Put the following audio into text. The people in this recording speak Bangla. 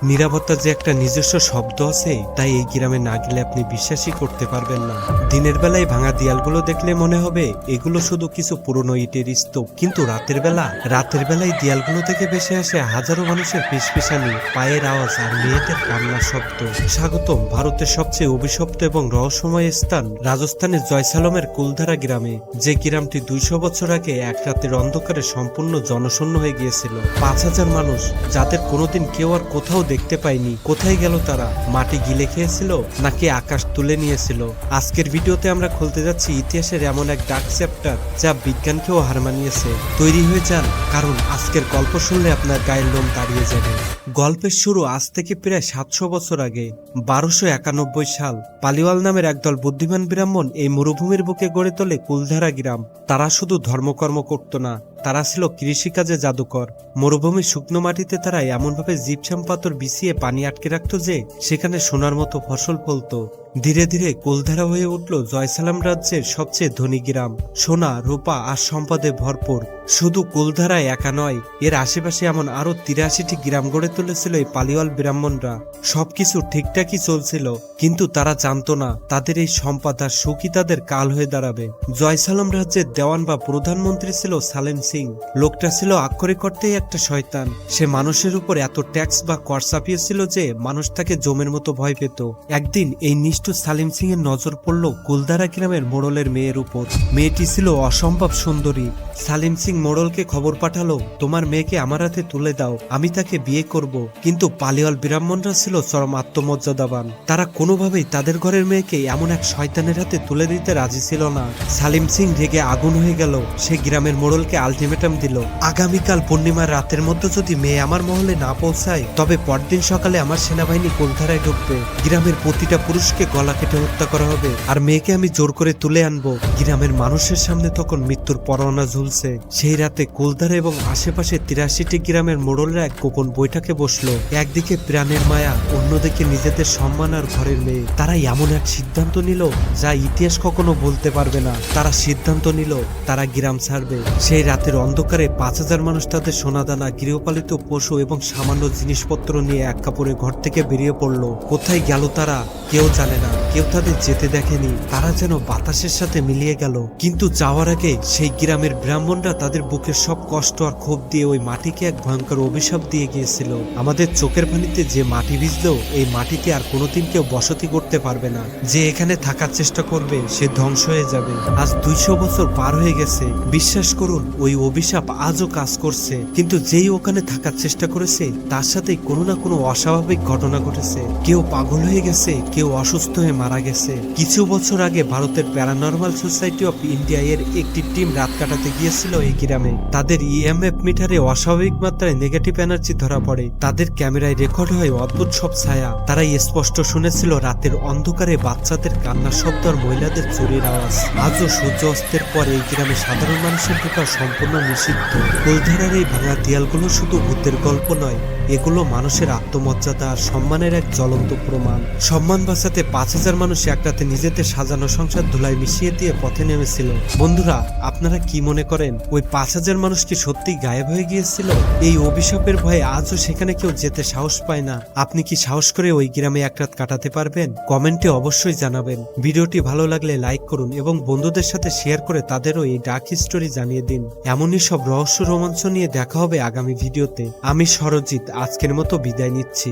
নিরাপত্তার যে একটা নিজস্ব শব্দ আছে, তাই এই গ্রামে না গেলে আপনি বিশ্বাসই করতে পারবেন না। দিনের বেলায় ভাঙা দেয়ালগুলো দেখলে মনে হবে এগুলো শুধু কিছু পুরনো ইটের স্তূপ, কিন্তু রাতের বেলায় দেয়ালগুলো থেকে ভেসে আসে হাজারো মানুষের ফিসফিসানি, পায়ের আওয়াজ আর মেয়েদের কান্নার শব্দ। স্বাগতম ভারতের সবচেয়ে অভিশপ্ত এবং রহস্যময় স্থান রাজস্থানের জয়সালমের কুলধারা গ্রামে, যে গ্রামটি 200 বছর আগে এক রাতের অন্ধকারে সম্পূর্ণ জনশূন্য হয়ে গিয়েছিল। 5000 মানুষ, যাদের কোনোদিন কেউ আর কোথাও দেখতে পায়নি। কোথায় গেল তারা? মাটি গিলে খেয়েছিল নাকি আকাশ তুলে নিয়েছিল? আজকের ভিডিওতে আমরা খুলতে যাচ্ছি ইতিহাসের এমন এক ডার্ক চ্যাপ্টার যা বিজ্ঞানকেও হার মানিয়েছে। তৈরি হয়ে যান, কারণ আজকের গল্প শুনলে আপনার গায়ের লোম দাঁড়িয়ে যাবে। গল্পের শুরু আজ থেকে প্রায় 700 বছর আগে। 1291 সাল। পালিওয়াল নামের একদল বুদ্ধিমান ব্রাহ্মণ এই মরুভূমির বুকে গড়ে তোলে কুলধারা গ্রাম। তারা শুধু ধর্মকর্ম করত না, তারা ছিল কৃষিকাজে জাদুকর। মরুভূমির শুকনো মাটিতে তারা এমনভাবে জিপসাম পাথর বিছিয়ে পানি আটকে রাখত যে সেখানে সোনার মতো ফসল ফলত। ধীরে ধীরে কুলধারা হয়ে উঠল জয়সালাম রাজ্যের সবচেয়ে ধনী গ্রাম। সোনা, রূপা আর সম্পদে ভরপুর। শুধু কুলধারায় একা নয়, এর আশেপাশে এমন আরো 83টি গ্রাম গড়ে তুলেছিল এই পালিওয়াল ব্রাহ্মণরা। সবকিছু ঠিকঠাকই চলছিল, কিন্তু তারা জানতো না তাদের এই সম্পদ আর সুখী তাদের কাল হয়ে দাঁড়াবে। জয়সালম রাজ্যের দেওয়ান বা প্রধানমন্ত্রী ছিল সালেম সিং। লোকটা ছিল আক্ষরিক অর্থেই একটা শয়তান। সে মানুষের উপর এত ট্যাক্স বা কর চাপিয়েছিল যে মানুষ তাকে জমের মতো ভয় পেত। একদিন এই নিষ্ঠুর সালিম সিং এর নজর পড়ল কুলধারা গ্রামের মোড়লের মেয়ের উপর। মেয়েটি ছিল অসম্ভব সুন্দরী। সালিম সিং মোড়লকে খবর পাঠালো, তোমার মেয়েকে আমার হাতে তুলে দাও, আমি তাকে বিয়ে করব। কিন্তু পালিওয়াল ব্রাহ্মণরা ছিল চরম আত্মমর্যাদাবান। তারা কোনোভাবেই তাদের ঘরের মেয়েকে এমন এক শয়তানের হাতে তুলে দিতে রাজি ছিল না। সালিম সিং রেগে আগুন হয়ে গেল। সে গ্রামের মোড়লকে আলটিমেটাম দিল, আগামীকাল পূর্ণিমার রাতের মধ্যে যদি মেয়ে আমার মহলে না পৌঁছায়, তবে পরদিন সকালে আমার সেনাবাহিনী কুলধারায় ঢুকবে। গ্রামের প্রতিটা পুরুষকে গলা কেটে হত্যা করা হবে, আর মেয়েকে আমি জোর করে তুলে আনবো। গ্রামের মানুষের সামনে তখন মৃত্যুর পরোয়ানা ঝুলছে। সেই রাতে কুলধারা এবং আশেপাশে 83টি গ্রামের মোড়লরা এক গোপন বৈঠকে বসলো। একদিকে প্রাণের মায়া, অন্যদিকে নিজেদের সম্মান আর ঘরের মেয়ে। তারা এমন এক সিদ্ধান্ত নিল যা ইতিহাস কখনো বলতে পারবে না। তারা সিদ্ধান্ত নিল তারা গ্রাম ছাড়বে। সেই রাতের অন্ধকারে 5000 মানুষ তাদের সোনাদানা, গৃহপালিত পশু এবং সামান্য জিনিসপত্র নিয়ে এক কাপড়ে ঘর থেকে বেরিয়ে পড়লো। কোথায় গেল তারা কেউ জানে না, কেউ তাদের যেতে দেখেনি। তারা যেন বাতাসের সাথে মিলিয়ে গেল। কিন্তু যাওয়ার আগে সেই গ্রামের ব্রাহ্মণরা তাদের বুকের সব কষ্ট আর ক্ষোভ দিয়ে ওই মাটিকে এক ভয়ঙ্কর অভিশাপ দিয়ে গিয়েছিল। আমাদের চোখের পানিতে যে মাটি ভিজলো, এই মাটিতে আর কোনোদিন কেউ বসতি করতে পারবে না। যে এখানে থাকার চেষ্টা করবে সে ধ্বংস হয়ে যাবে। আজ 200 বছর পার হয়ে গেছে। বিশ্বাস করুন, ওই অভিশাপ আজও কাজ করছে। কিন্তু যেই ওখানে থাকার চেষ্টা করেছে, তার সাথে কোনো না কোনো অস্বাভাবিক ঘটনা ঘটেছে। কেউ পাগল হয়ে গেছে, কেউ অসুস্থ হয়ে মারা গেছে। কিছু বছর আগে ভারতের প্যারানর্মাল সোসাইটি অফ ইন্ডিয়া এর একটি টিম রাত কাটাতে গিয়েছিল এই গ্রামে। তাদের ইএমএফ মিটারে অস্বাভাবিক মাত্রায় নেগেটিভ এনার্জি ধরা পড়ে। তাদের ক্যামেরায় রেকর্ড হয় অদ্ভুত সব ছায়া। তারা স্পষ্ট শুনেছিল রাতের অন্ধকারে বাচ্চাদের কান্নার শব্দ আর মহিলাদের চুরির আওয়াজ। আজও সূর্য অস্তের পর এই গ্রামে সাধারণ মানুষের ঢোকা সম্পূর্ণ নিষিদ্ধ। কুলধারার এই ভাঙা দেয়ালগুলো শুধু ভূতের গল্প নয়, এগুলো মানুষের আত্মমর্যাদা আর সম্মানের এক জ্বলন্ত প্রমাণ। সম্মান বাঁচাতে 5000 মানুষ এক রাতে নিজেদের সাজানো সংসার ধুলায় মিশিয়ে দিয়ে পথে নেমেছিল। বন্ধুরা, আপনারা কি মনে করেন ওই 5000 মানুষ কি সত্যি গায়েব হয়ে গিয়েছিল? এই অভিশাপের ভয়ে আজও সেখানে কেউ যেতে সাহস পায় না। আপনি কি সাহস করে ওই গ্রামে এক রাত কাটাতে পারবেন? কমেন্টে অবশ্যই জানাবেন। ভিডিওটি ভালো লাগলে লাইক করুন এবং বন্ধুদের সাথে শেয়ার করে তাদেরও এই ডার্ক স্টোরি জানিয়ে দিন। এমনই সব রহস্য রোমাঞ্চ নিয়ে দেখা হবে আগামী ভিডিওতে। আমি সরজিৎ আজকের মতো বিদায় নিচ্ছি।